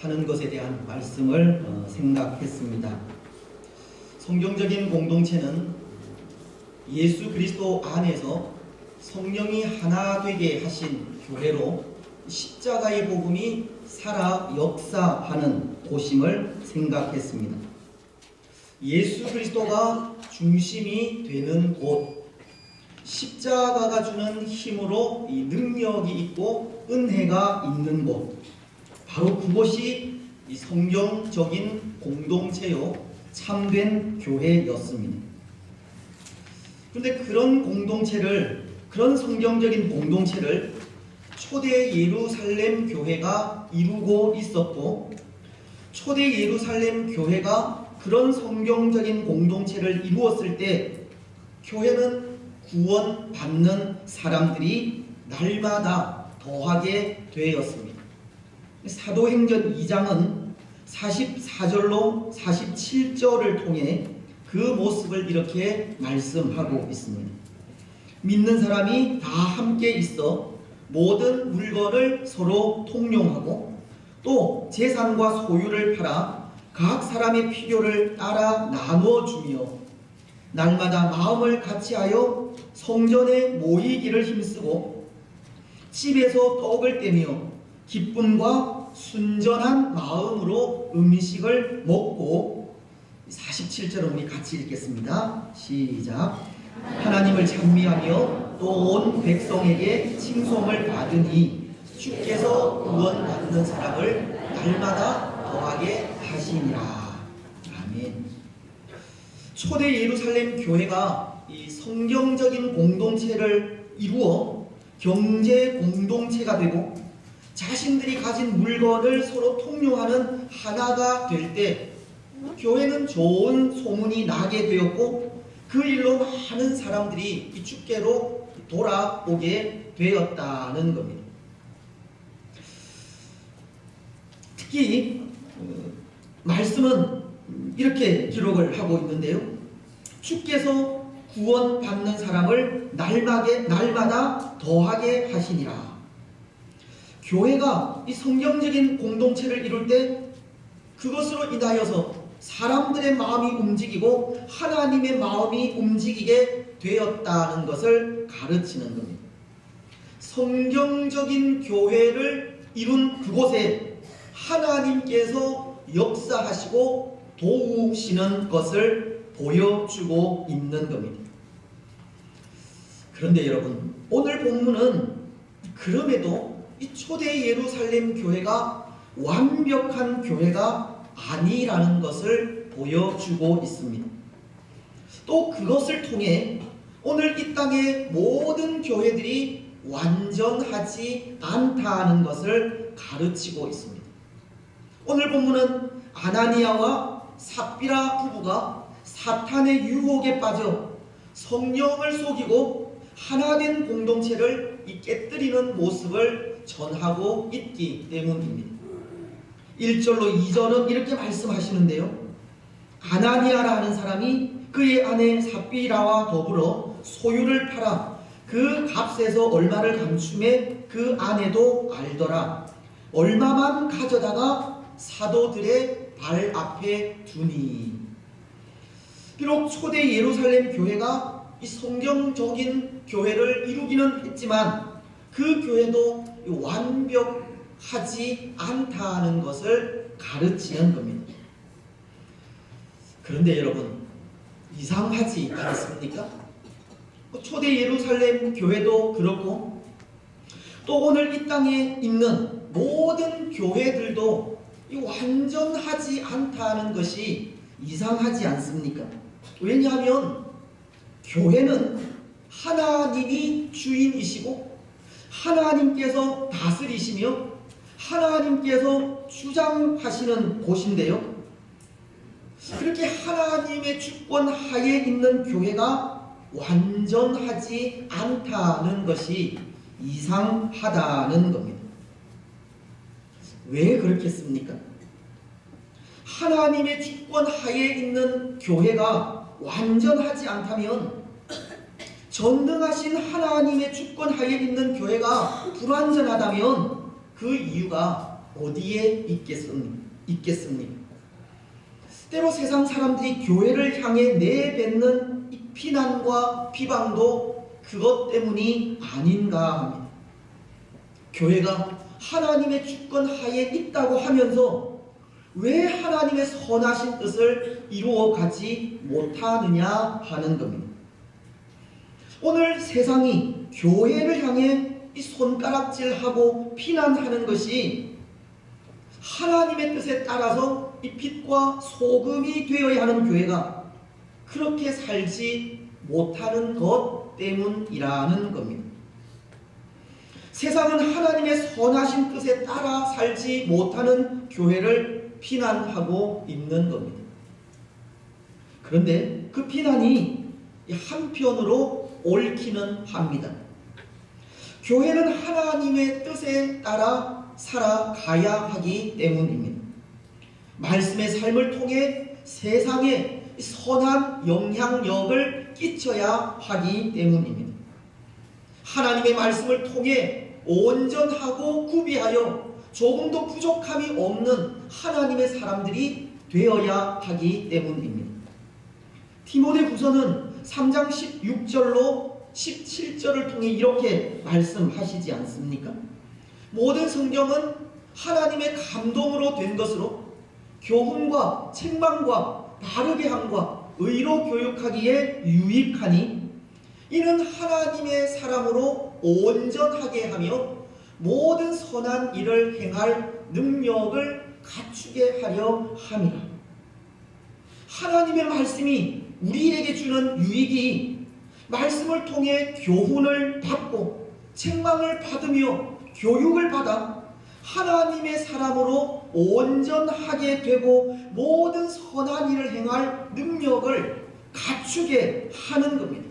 하는 것에 대한 말씀을 생각했습니다. 성경적인 공동체는 예수 그리스도 안에서 성령이 하나 되게 하신 교회로 십자가의 복음이 살아 역사하는 곳임을 생각했습니다. 예수 그리스도가 중심이 되는 곳, 십자가가 주는 힘으로 이 능력이 있고 은혜가 있는 곳, 바로 그곳이 이 성경적인 공동체요 참된 교회였습니다. 그런데 그런 성경적인 공동체를 초대 예루살렘 교회가 이루고 있었고, 초대 예루살렘 교회가 그런 성경적인 공동체를 이루었을 때 교회는 구원받는 사람들이 날마다 더하게 되었습니다. 사도행전 2장은 44절로 47절을 통해 그 모습을 이렇게 말씀하고 있습니다. 믿는 사람이 다 함께 있어 모든 물건을 서로 통용하고 또 재산과 소유를 팔아 각 사람의 필요를 따라 나누어 주며 날마다 마음을 같이하여 성전에 모이기를 힘쓰고 집에서 떡을 떼며 기쁨과 순전한 마음으로 음식을 먹고, 47절은 우리 같이 읽겠습니다. 시작. 하나님을 찬미하며 또 온 백성에게 칭송을 받으니 주께서 구원받는 사람을 날마다 더하게 하시니라. 아멘. 초대 예루살렘 교회가 이 성경적인 공동체를 이루어 경제 공동체가 되고 자신들이 가진 물건을 서로 통용하는 하나가 될 때 교회는 좋은 소문이 나게 되었고 그 일로 많은 사람들이 이 주께로 돌아오게 되었다는 겁니다. 특히 말씀은 이렇게 기록을 하고 있는데요. 주께서 구원받는 사람을 날마다 더하게 하시니라. 교회가 이 성경적인 공동체를 이룰 때 그것으로 인하여서 사람들의 마음이 움직이고 하나님의 마음이 움직이게 되었다는 것을 가르치는 겁니다. 성경적인 교회를 이룬 그곳에 하나님께서 역사하시고 도우시는 것을 보여주고 있는 겁니다. 그런데 여러분, 오늘 본문은 그럼에도 이 초대 예루살렘 교회가 완벽한 교회가 아니라는 것을 보여주고 있습니다. 또 그것을 통해 오늘 이 땅의 모든 교회들이 완전하지 않다는 것을 가르치고 있습니다. 오늘 본문은 아나니아와 삽비라 부부가 사탄의 유혹에 빠져 성령을 속이고 하나된 공동체를 깨뜨리는 모습을 전하고 있기 때문입니다. 1절로 2절은 이렇게 말씀하시는데요. 아나니아라는 사람이 그의 아내 삽비라와 더불어 소유를 팔아 그 값에서 얼마를 감춤해 그 아내도 알더라. 얼마만 가져다가 사도들의 발 앞에 두니. 비록 초대 예루살렘 교회가 이 성경적인 교회를 이루기는 했지만 그 교회도 완벽하지 않다는 것을 가르치는 겁니다. 그런데 여러분, 이상하지 않습니까? 초대 예루살렘 교회도 그렇고 또 오늘 이 땅에 있는 모든 교회들도 완전하지 않다는 것이 이상하지 않습니까? 왜냐하면 교회는 하나님이 주인이시고 하나님께서 다스리시며 하나님께서 주장하시는 곳인데요. 그렇게 하나님의 주권 하에 있는 교회가 완전하지 않다는 것이 이상하다는 겁니다. 왜 그렇겠습니까? 하나님의 주권 하에 있는 교회가 완전하지 않다면 전능하신 하나님의 주권 하에 있는 교회가 불완전하다면 그 이유가 어디에 있겠습니까? 때로 세상 사람들이 교회를 향해 내뱉는 이 비난과 비방도 그것 때문이 아닌가 합니다. 교회가 하나님의 주권 하에 있다고 하면서 왜 하나님의 선하신 뜻을 이루어가지 못하느냐 하는 겁니다. 오늘 세상이 교회를 향해 이 손가락질하고 비난하는 것이 하나님의 뜻에 따라서 이 빛과 소금이 되어야 하는 교회가 그렇게 살지 못하는 것 때문이라는 겁니다. 세상은 하나님의 선하신 뜻에 따라 살지 못하는 교회를 비난하고 있는 겁니다. 그런데 그 비난이 한편으로 옳기는 합니다. 교회는 하나님의 뜻에 따라 살아가야 하기 때문입니다. 말씀의 삶을 통해 세상에 선한 영향력을 끼쳐야 하기 때문입니다. 하나님의 말씀을 통해 온전하고 구비하여 조금도 부족함이 없는 하나님의 사람들이 되어야 하기 때문입니다. 디모데후서는 3장 16절로 17절을 통해 이렇게 말씀하시지 않습니까? 모든 성경은 하나님의 감동으로 된 것으로 교훈과 책망과 바르게 함과 의로 교육하기에 유익하니 이는 하나님의 사람으로 온전하게 하며 모든 선한 일을 행할 능력을 갖추게 하려 함이라. 하나님의 말씀이 우리에게 주는 유익이 말씀을 통해 교훈을 받고 책망을 받으며 교육을 받아 하나님의 사람으로 온전하게 되고 모든 선한 일을 행할 능력을 갖추게 하는 겁니다.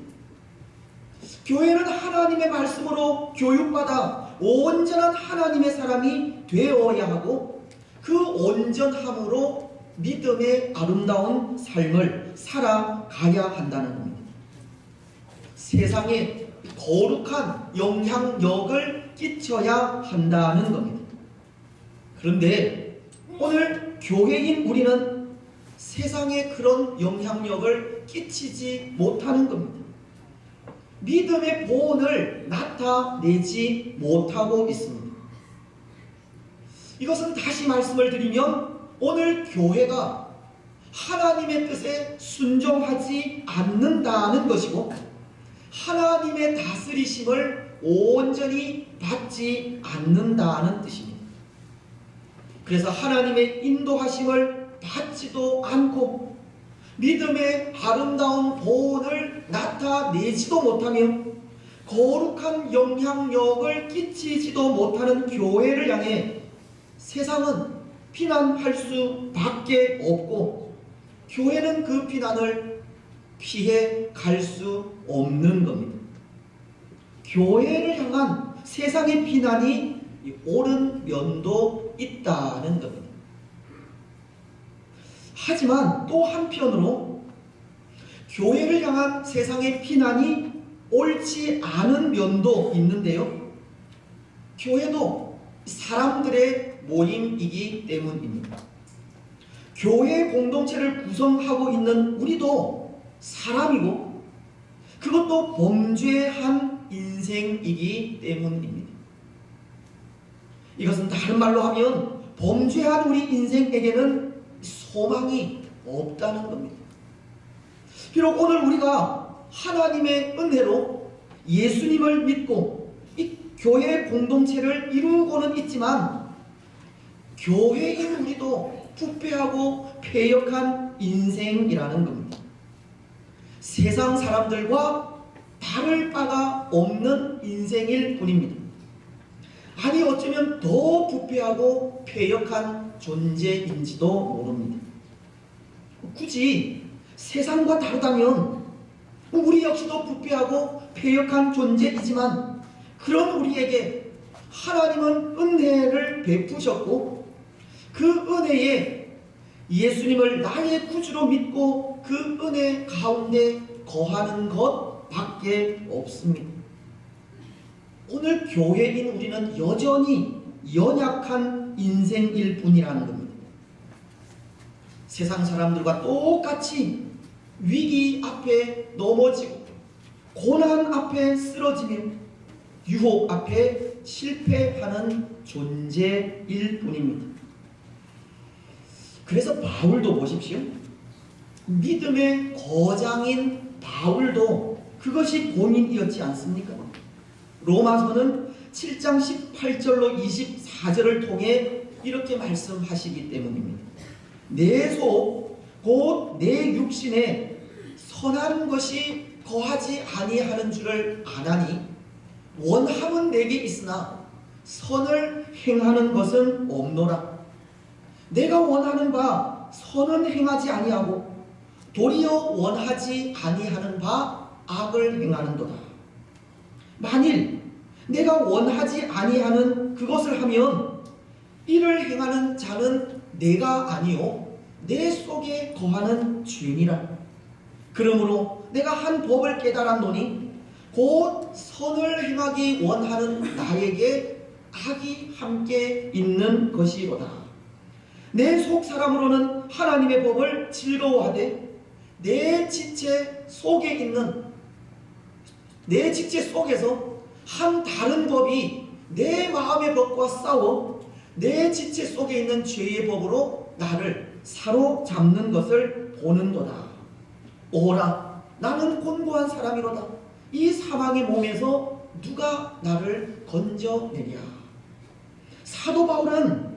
교회는 하나님의 말씀으로 교육받아 온전한 하나님의 사람이 되어야 하고 그 온전함으로 믿음의 아름다운 삶을 살아가야 한다는 겁니다. 세상에 거룩한 영향력을 끼쳐야 한다는 겁니다. 그런데 오늘 교회인 우리는 세상에 그런 영향력을 끼치지 못하는 겁니다. 믿음의 보온을 나타내지 못하고 있습니다. 이것은 다시 말씀을 드리면 오늘 교회가 하나님의 뜻에 순종하지 않는다는 것이고 하나님의 다스리심을 온전히 받지 않는다는 뜻입니다. 그래서 하나님의 인도하심을 받지도 않고 믿음의 아름다운 보온을 나타내지도 못하며 거룩한 영향력을 끼치지도 못하는 교회를 향해 세상은 비난할 수밖에 없고 교회는 그 비난을 피해 갈 수 없는 겁니다. 교회를 향한 세상의 비난이 옳은 면도 있다는 겁니다. 하지만 또 한편으로 교회를 향한 세상의 비난이 옳지 않은 면도 있는데요. 교회도 사람들의 모임이기 때문입니다. 교회 공동체를 구성하고 있는 우리도 사람이고 그것도 범죄한 인생이기 때문입니다. 이것은 다른 말로 하면 범죄한 우리 인생에게는 소망이 없다는 겁니다. 비록 오늘 우리가 하나님의 은혜로 예수님을 믿고 이 교회 공동체를 이루고는 있지만 교회인 우리도 부패하고 패역한 인생이라는 겁니다. 세상 사람들과 다를 바가 없는 인생일 뿐입니다. 아니 어쩌면 더 부패하고 패역한 존재인지도 모릅니다. 굳이 세상과 다르다면 우리 역시도 부패하고 패역한 존재이지만 그런 우리에게 하나님은 은혜를 베푸셨고 그 은혜에 예수님을 나의 구주로 믿고 그 은혜 가운데 거하는 것 밖에 없습니다. 오늘 교회인 우리는 여전히 연약한 인생일 뿐이라는 겁니다. 세상 사람들과 똑같이 위기 앞에 넘어지고 고난 앞에 쓰러지며 유혹 앞에 실패하는 존재일 뿐입니다. 그래서 바울도 보십시오. 믿음의 거장인 바울도 그것이 고민이었지 않습니까? 로마서는 7장 18절로 24절을 통해 이렇게 말씀하시기 때문입니다. 내 속 곧 내 육신에 선한 것이 거하지 아니하는 줄을 아나니 원함은 내게 있으나 선을 행하는 것은 없노라. 내가 원하는 바 선은 행하지 아니하고 도리어 원하지 아니하는 바 악을 행하는도다. 만일 내가 원하지 아니하는 그것을 하면 이를 행하는 자는 내가 아니요 내 속에 거하는 죄니라. 그러므로 내가 한 법을 깨달았노니 곧 선을 행하기 원하는 나에게 악이 함께 있는 것이로다. 내 속 사람으로는 하나님의 법을 즐거워하되 내 지체 속에서 한 다른 법이 내 마음의 법과 싸워 내 지체 속에 있는 죄의 법으로 나를 사로잡는 것을 보는도다. 오라, 나는 곤고한 사람이로다. 이 사망의 몸에서 누가 나를 건져내랴. 사도 바울은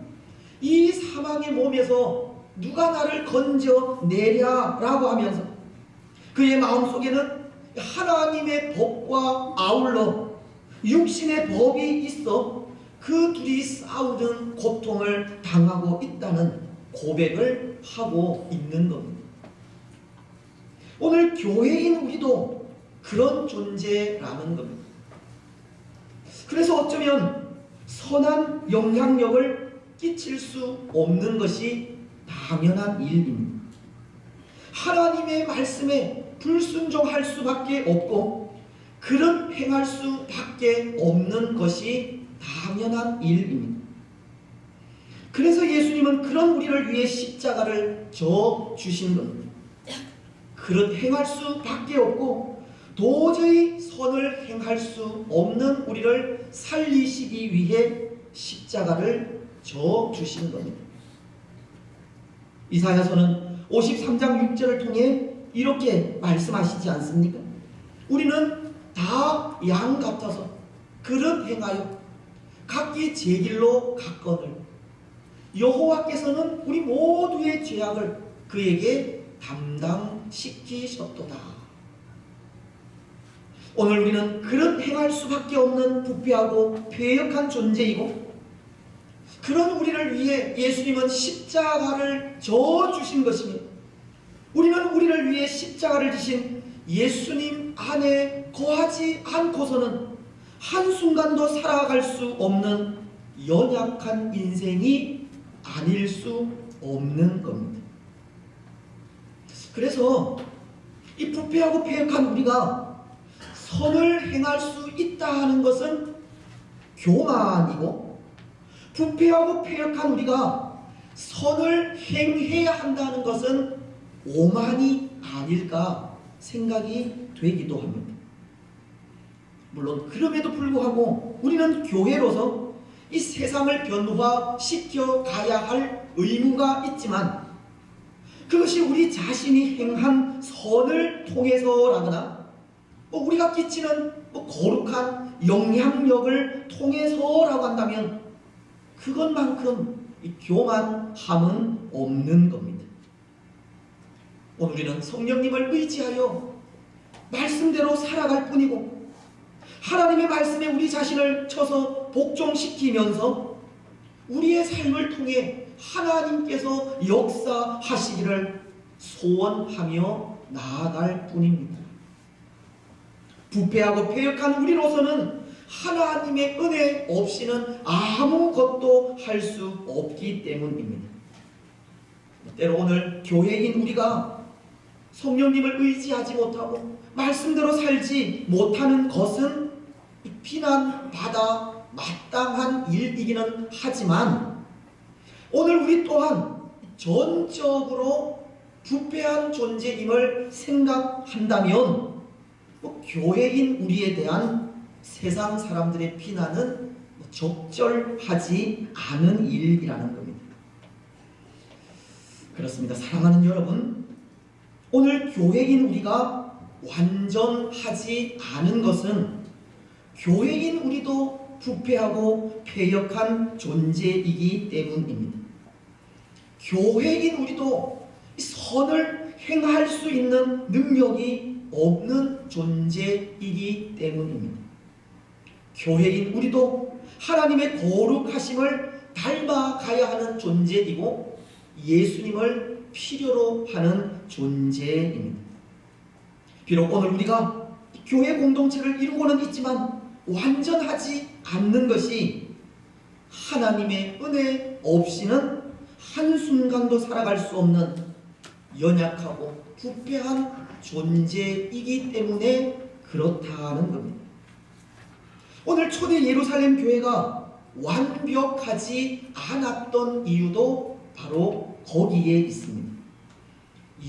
이 사망의 몸에서 누가 나를 건져내랴 라고 하면서 그의 마음속에는 하나님의 법과 아울러 육신의 법이 있어 그 둘이 싸우는 고통을 당하고 있다는 고백을 하고 있는 겁니다. 오늘 교회인 우리도 그런 존재라는 겁니다. 그래서 어쩌면 선한 영향력을 끼칠 수 없는 것이 당연한 일입니다. 하나님의 말씀에 불순종할 수밖에 없고 그릇 행할 수밖에 없는 것이 당연한 일입니다. 그래서 예수님은 그런 우리를 위해 십자가를 져 주신 겁니다. 그릇 행할 수밖에 없고 도저히 선을 행할 수 없는 우리를 살리시기 위해 십자가를 져 주신 겁니다. 이사야서는 53장 6절을 통해 이렇게 말씀하시지 않습니까? 우리는 다 양 같아서 그릇 행하여 각기 제 길로 갔거늘 여호와께서는 우리 모두의 죄악을 그에게 담당시키셨도다. 오늘 우리는 그릇 행할 수밖에 없는 부패하고 패역한 존재이고 그런 우리를 위해 예수님은 십자가를 져 주신 것이며 우리는 우리를 위해 십자가를 지신 예수님 안에 거하지 않고서는 한순간도 살아갈 수 없는 연약한 인생이 아닐 수 없는 겁니다. 그래서 이 부패하고 패역한 우리가 선을 행할 수 있다 하는 것은 교만이고 부패하고 패역한 우리가 선을 행해야 한다는 것은 오만이 아닐까 생각이 되기도 합니다. 물론 그럼에도 불구하고 우리는 교회로서 이 세상을 변화시켜 가야 할 의무가 있지만 그것이 우리 자신이 행한 선을 통해서라거나 우리가 끼치는 거룩한 영향력을 통해서라고 한다면 그것만큼 교만함은 없는 겁니다. 오늘 우리는 성령님을 의지하여 말씀대로 살아갈 뿐이고 하나님의 말씀에 우리 자신을 쳐서 복종시키면서 우리의 삶을 통해 하나님께서 역사하시기를 소원하며 나아갈 뿐입니다. 부패하고 패역한 우리로서는 하나님의 은혜 없이는 아무것도 할 수 없기 때문입니다. 때로 오늘 교회인 우리가 성령님을 의지하지 못하고 말씀대로 살지 못하는 것은 비난받아 마땅한 일이기는 하지만 오늘 우리 또한 전적으로 부패한 존재임을 생각한다면 교회인 우리에 대한 세상 사람들의 비난은 적절하지 않은 일이라는 겁니다. 그렇습니다. 사랑하는 여러분, 오늘 교회인 우리가 완전하지 않은 것은 교회인 우리도 부패하고 패역한 존재이기 때문입니다. 교회인 우리도 선을 행할 수 있는 능력이 없는 존재이기 때문입니다. 교회인 우리도 하나님의 거룩하심을 닮아가야 하는 존재이고 예수님을 필요로 하는 존재입니다. 비록 오늘 우리가 교회 공동체를 이루고는 있지만 완전하지 않는 것이 하나님의 은혜 없이는 한순간도 살아갈 수 없는 연약하고 부패한 존재이기 때문에 그렇다는 겁니다. 오늘 초대 예루살렘 교회가 완벽하지 않았던 이유도 바로 거기에 있습니다.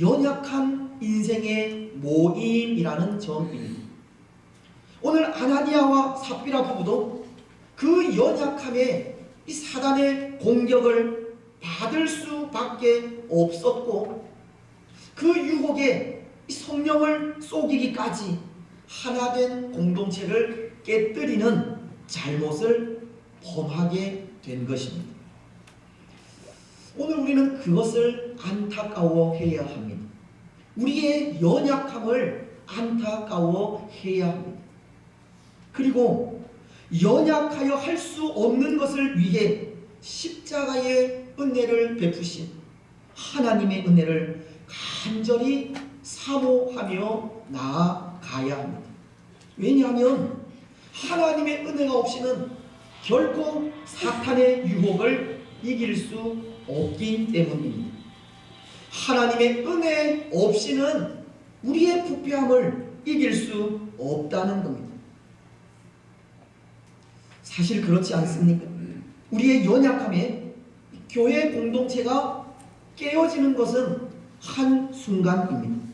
연약한 인생의 모임이라는 점입니다. 오늘 아나니아와 삽비라 부부도 그 연약함에 이 사단의 공격을 받을 수밖에 없었고 그 유혹에 이 성령을 속이기까지 하나된 공동체를 깨뜨리는 잘못을 범하게 된 것입니다. 오늘 우리는 그것을 안타까워해야 합니다. 우리의 연약함을 안타까워해야 합니다. 그리고 연약하여 할 수 없는 것을 위해 십자가의 은혜를 베푸신 하나님의 은혜를 간절히 사모하며 나아가야 합니다. 왜냐하면 하나님의 은혜가 없이는 결코 사탄의 유혹을 이길 수 없기 때문입니다. 하나님의 은혜 없이는 우리의 부패함을 이길 수 없다는 겁니다. 사실 그렇지 않습니까? 우리의 연약함에 교회 공동체가 깨어지는 것은 한순간입니다.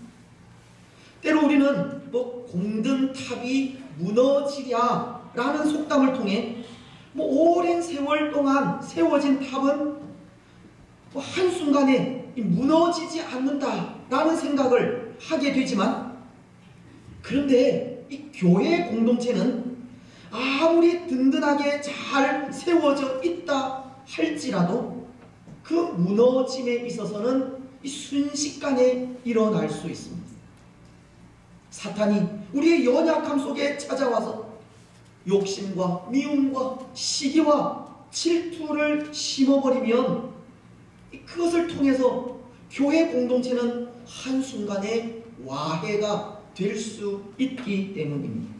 때로 우리는 공든 탑이 무너지랴 라는 속담을 통해 오랜 세월 동안 세워진 탑은 한순간에 무너지지 않는다 라는 생각을 하게 되지만, 그런데 이 교회 공동체는 아무리 든든하게 잘 세워져 있다 할지라도 그 무너짐에 있어서는 순식간에 일어날 수 있습니다. 사탄이 우리의 연약함 속에 찾아와서 욕심과 미움과 시기와 질투를 심어버리면 그것을 통해서 교회 공동체는 한순간에 와해가 될 수 있기 때문입니다.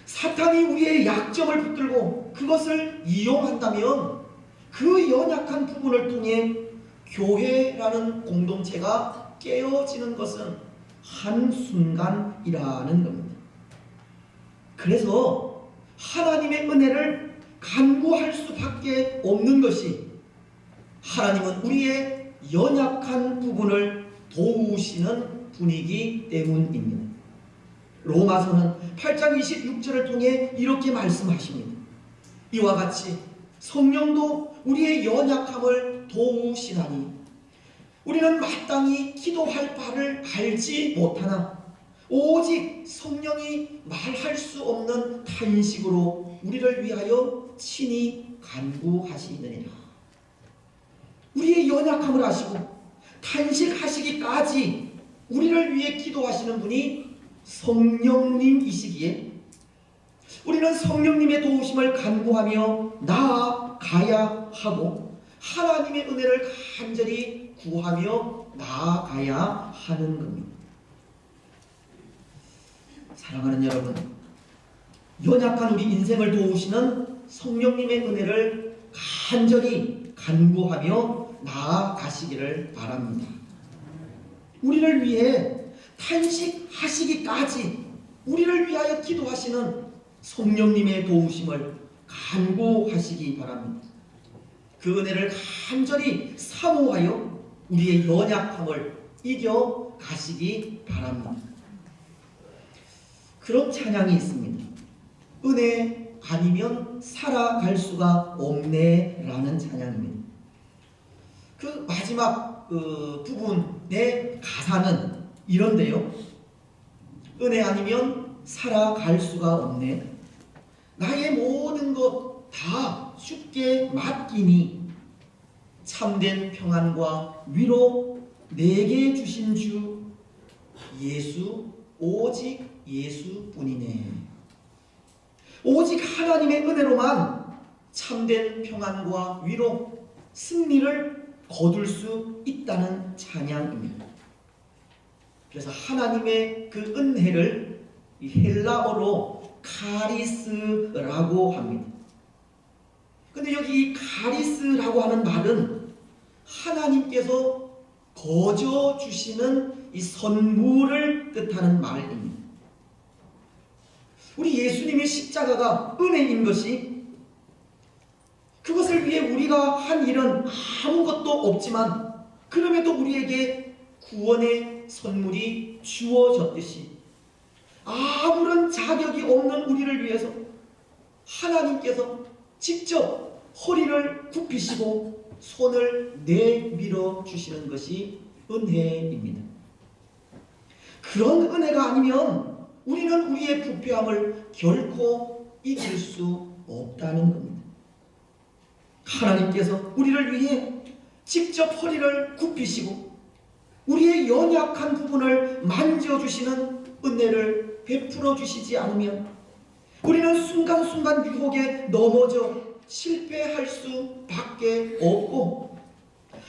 사탄이 우리의 약점을 붙들고 그것을 이용한다면 그 연약한 부분을 통해 교회라는 공동체가 깨어지는 것은 한순간이라는 겁니다. 그래서 하나님의 은혜를 간구할 수밖에 없는 것이, 하나님은 우리의 연약한 부분을 도우시는 분이기 때문입니다. 로마서는 8장 26절을 통해 이렇게 말씀하십니다. 이와 같이 성령도 우리의 연약함을 도우시나니 우리는 마땅히 기도할 바를 알지 못하나 오직 성령이 말할 수 없는 탄식으로 우리를 위하여 친히 간구하시느니라. 우리의 연약함을 아시고 탄식하시기까지 우리를 위해 기도하시는 분이 성령님이시기에 우리는 성령님의 도우심을 간구하며 나아가야 하고 하나님의 은혜를 간절히 구하며 나아가야 하는 겁니다. 사랑하는 여러분, 연약한 우리 인생을 도우시는 성령님의 은혜를 간절히 간구하며 나아가시기를 바랍니다. 우리를 위해 탄식하시기까지 우리를 위하여 기도하시는 성령님의 도우심을 간구하시기 바랍니다. 그 은혜를 간절히 사모하여 우리의 연약함을 이겨 가시기 바랍니다. 그런 찬양이 있습니다. 은혜 아니면 살아갈 수가 없네 라는 찬양입니다. 그 마지막 부분의 가사는 이런데요. 은혜 아니면 살아갈 수가 없네. 나의 모든 것 다 주께 맡기니 참된 평안과 위로 내게 주신 주 예수, 오직 예수뿐이네. 오직 하나님의 은혜로만 참된 평안과 위로, 승리를 거둘 수 있다는 찬양입니다. 그래서 하나님의 그 은혜를 헬라어로 카리스라고 합니다. 근데 여기 이 카리스라고 하는 말은 하나님께서 거저 주시는 이 선물을 뜻하는 말입니다. 우리 예수님의 십자가가 은혜인 것이, 그것을 위해 우리가 한 일은 아무것도 없지만 그럼에도 우리에게 구원의 선물이 주어졌듯이 아무런 자격이 없는 우리를 위해서 하나님께서 직접 허리를 굽히시고 손을 내밀어 주시는 것이 은혜입니다. 그런 은혜가 아니면 우리는 우리의 부패함을 결코 이길 수 없다는 겁니다. 하나님께서 우리를 위해 직접 허리를 굽히시고 우리의 연약한 부분을 만져주시는 은혜를 베풀어 주시지 않으면 우리는 순간순간 유혹에 넘어져 실패할 수밖에 없고,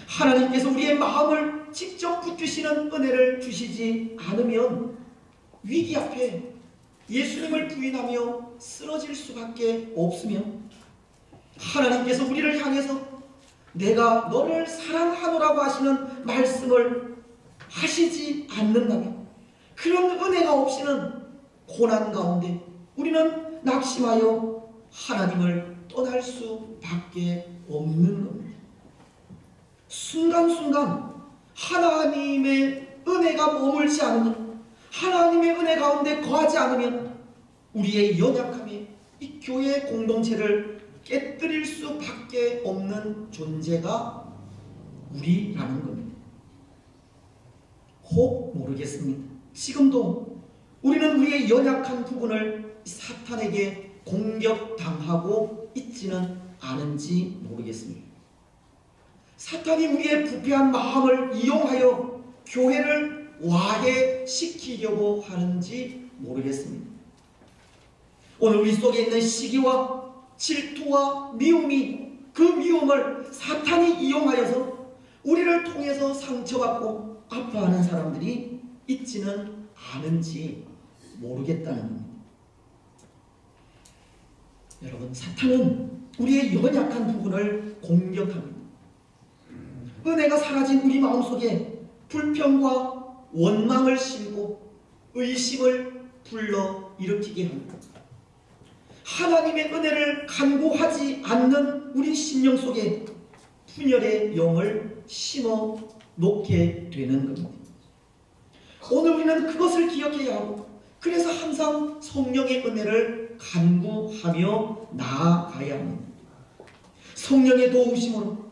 하나님께서 우리의 마음을 직접 붙드시는 은혜를 주시지 않으면 위기 앞에 예수님을 부인하며 쓰러질 수밖에 없으며, 하나님께서 우리를 향해서 내가 너를 사랑하노라고 하시는 말씀을 하시지 않는다면, 그런 은혜가 없이는 고난 가운데 우리는 낙심하여 하나님을 떠날 수밖에 없는 겁니다. 순간순간 하나님의 은혜가 머물지 않으면, 하나님의 은혜 가운데 거하지 않으면 우리의 연약함에 이 교회 공동체를 깨뜨릴 수밖에 없는 존재가 우리라는 겁니다. 혹 모르겠습니다. 지금도 우리는 우리의 연약한 부분을 사탄에게 공격당하고 있지는 않은지 모르겠습니다. 사탄이 우리의 부패한 마음을 이용하여 교회를 와해시키려고 하는지 모르겠습니다. 오늘 우리 속에 있는 시기와 질투와 미움이, 그 미움을 사탄이 이용하여서 우리를 통해서 상처받고 아파하는 사람들이 있지는 않은지 모르겠다는 겁니다. 여러분, 사탄은 우리의 연약한 부분을 공격합니다. 은혜가 사라진 우리 마음속에 불평과 원망을 심고 의심을 불러 일으키게 합니다. 하나님의 은혜를 간구하지 않는 우리 심령 속에 분열의 영을 심어 놓게 되는 겁니다. 오늘 우리는 그것을 기억해야 하고, 그래서 항상 성령의 은혜를 간구하며 나아가야 합니다. 성령의 도우심으로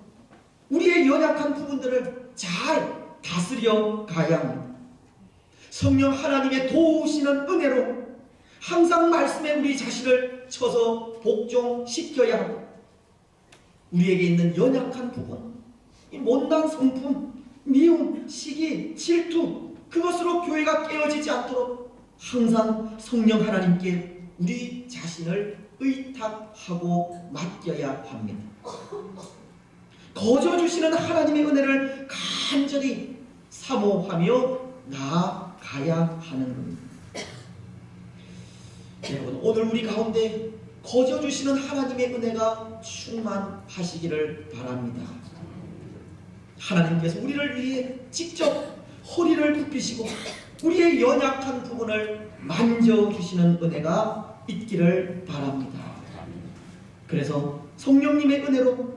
우리의 연약한 부분들을 잘 다스려 가야 합니다. 성령 하나님의 도우시는 은혜로 항상 말씀에 우리 자신을 쳐서 복종시켜야 하고, 우리에게 있는 연약한 부분, 이 못난 성품, 미움, 시기, 질투, 그것으로 교회가 깨어지지 않도록 항상 성령 하나님께 우리 자신을 의탁하고 맡겨야 합니다. 거저 주시는 하나님의 은혜를 간절히 사모하며 나아가야 하는 겁니다. 여러분, 오늘 우리 가운데 거저 주시는 하나님의 은혜가 충만하시기를 바랍니다. 하나님께서 우리를 위해 직접 허리를 굽히시고 우리의 연약한 부분을 만져주시는 은혜가 있기를 바랍니다. 그래서 성령님의 은혜로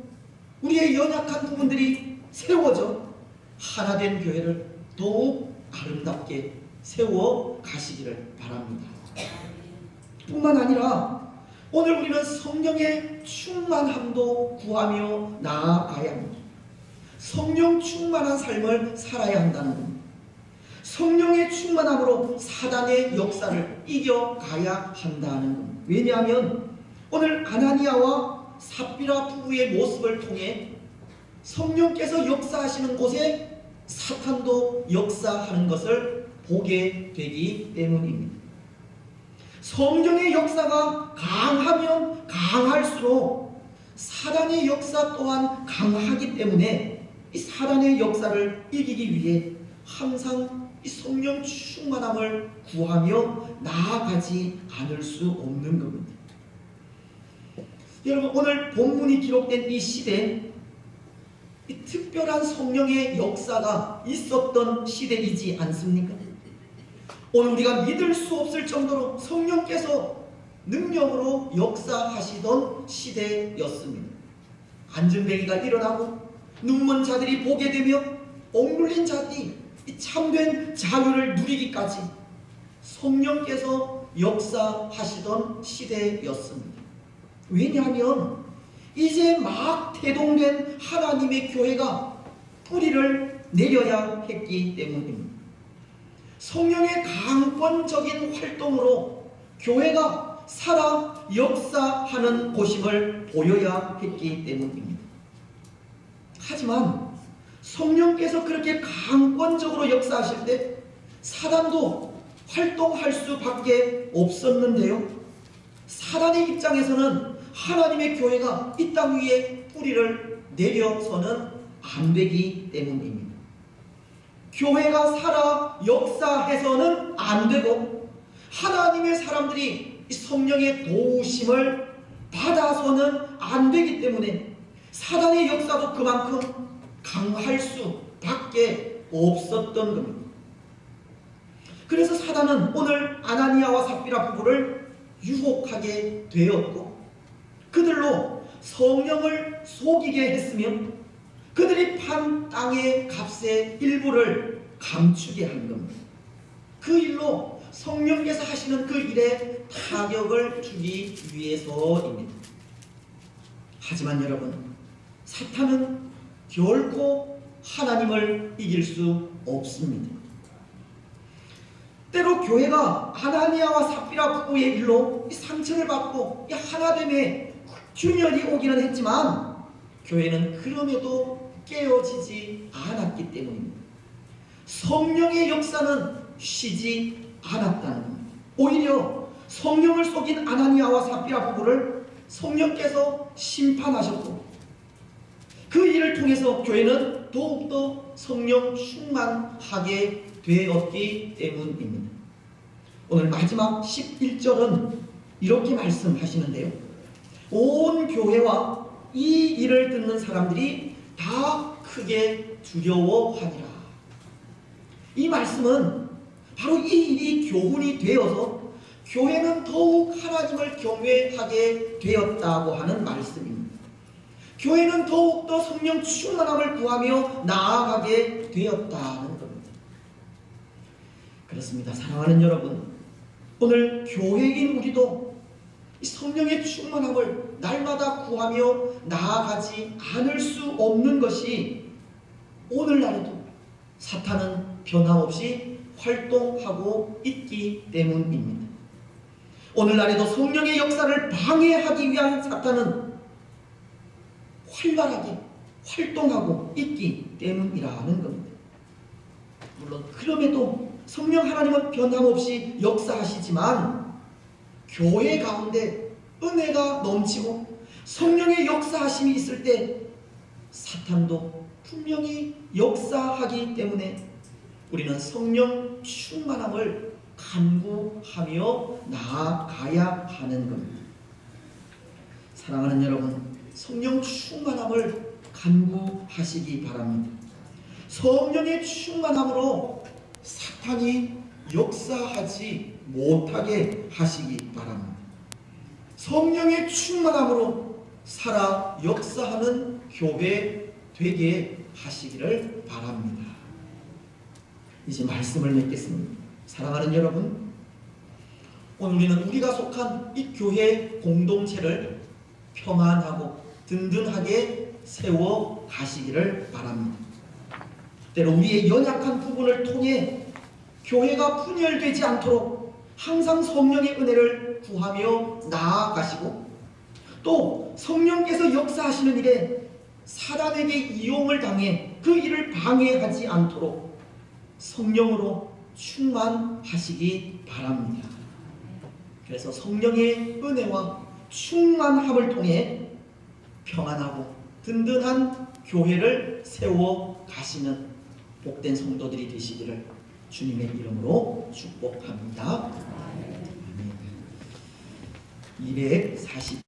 우리의 연약한 부분들이 세워져 하나된 교회를 더욱 아름답게 세워 가시기를 바랍니다. 뿐만 아니라 오늘 우리는 성령의 충만함도 구하며 나아가야 합니다. 성령 충만한 삶을 살아야 한다는 겁니다. 성령의 충만함으로 사단의 역사를 이겨가야 한다는 겁니다. 왜냐하면 오늘 아나니아와 삽비라 부부의 모습을 통해 성령께서 역사하시는 곳에 사탄도 역사하는 것을 보게 되기 때문입니다. 성령의 역사가 강하면 강할수록 사단의 역사 또한 강하기 때문에 이 사단의 역사를 이기기 위해 항상 이 성령 충만함을 구하며 나아가지 않을 수 없는 겁니다. 여러분, 오늘 본문이 기록된 이 시대, 이 특별한 성령의 역사가 있었던 시대이지 않습니까? 오늘 우리가 믿을 수 없을 정도로 성령께서 능력으로 역사하시던 시대였습니다. 안전뱅이가 일어나고 눈먼 자들이 보게 되며 억눌린 자들이 참된 자유를 누리기까지 성령께서 역사하시던 시대였습니다. 왜냐하면 이제 막 태동된 하나님의 교회가 뿌리를 내려야 했기 때문입니다. 성령의 강권적인 활동으로 교회가 살아 역사하는 곳임을 보여야 했기 때문입니다. 하지만 성령께서 그렇게 강권적으로 역사하실 때 사단도 활동할 수밖에 없었는데요, 사단의 입장에서는 하나님의 교회가 이 땅 위에 뿌리를 내려서는 안 되기 때문입니다. 교회가 살아 역사해서는 안 되고 하나님의 사람들이 성령의 도우심을 받아서는 안 되기 때문에 사단의 역사도 그만큼 강할 수밖에 없었던 겁니다. 그래서 사단은 오늘 아나니아와 삽비라 부부를 유혹하게 되었고 그들로 성령을 속이게 했으며 그들이 판 땅의 값의 일부를 감추게 한 겁니다. 그 일로 성령께서 하시는 그 일에 타격을 주기 위해서입니다. 하지만 여러분, 사탄은 결코 하나님을 이길 수 없습니다. 때로 교회가 아나니아와 삽비라 부부의 일로 상처를 받고 하나됨의 균열이 오기는 했지만 교회는 그럼에도 깨어지지 않았기 때문입니다. 성령의 역사는 쉬지 않았다는 겁니다. 오히려 성령을 속인 아나니아와 삽비라 부부를 성령께서 심판하셨고 그 일을 통해서 교회는 더욱더 성령 충만하게 되었기 때문입니다. 오늘 마지막 11절은 이렇게 말씀하시는데요, 온 교회와 이 일을 듣는 사람들이 다 크게 두려워하니라. 이 말씀은 바로 이 일이 교훈이 되어서 교회는 더욱 하나님을 경외하게 되었다고 하는 말씀입니다. 교회는 더욱더 성령 충만함을 구하며 나아가게 되었다는 겁니다. 그렇습니다. 사랑하는 여러분, 오늘 교회인 우리도 이 성령의 충만함을 날마다 구하며 나아가지 않을 수 없는 것이 오늘날에도 사탄은 변함없이 활동하고 있기 때문입니다. 오늘날에도 성령의 역사를 방해하기 위한 사탄은 활발하게 활동하고 있기 때문이라는 겁니다. 물론 그럼에도 성령 하나님은 변함없이 역사하시지만 교회 가운데 은혜가 넘치고 성령의 역사하심이 있을 때 사탄도 분명히 역사하기 때문에 우리는 성령 충만함을 간구하며 나아가야 하는 겁니다. 사랑하는 여러분, 성령 충만함을 간구하시기 바랍니다. 성령의 충만함으로 사탄이 역사하지 못하게 하시기 바랍니다. 성령의 충만함으로 살아 역사하는 교회 되게 하시기를 바랍니다. 이제 말씀을 맺겠습니다. 사랑하는 여러분, 오늘 우리는 우리가 속한 이 교회 공동체를 평안하고 든든하게 세워 가시기를 바랍니다. 때로 우리의 연약한 부분을 통해 교회가 분열되지 않도록 항상 성령의 은혜를 구하며 나아가시고, 또 성령께서 역사하시는 일에 사단에게 이용을 당해 그 일을 방해하지 않도록 성령으로 충만하시기 바랍니다. 그래서 성령의 은혜와 충만함을 통해 평안하고 든든한 교회를 세워 가시는 복된 성도들이 되시기를 주님의 이름으로 축복합니다. 240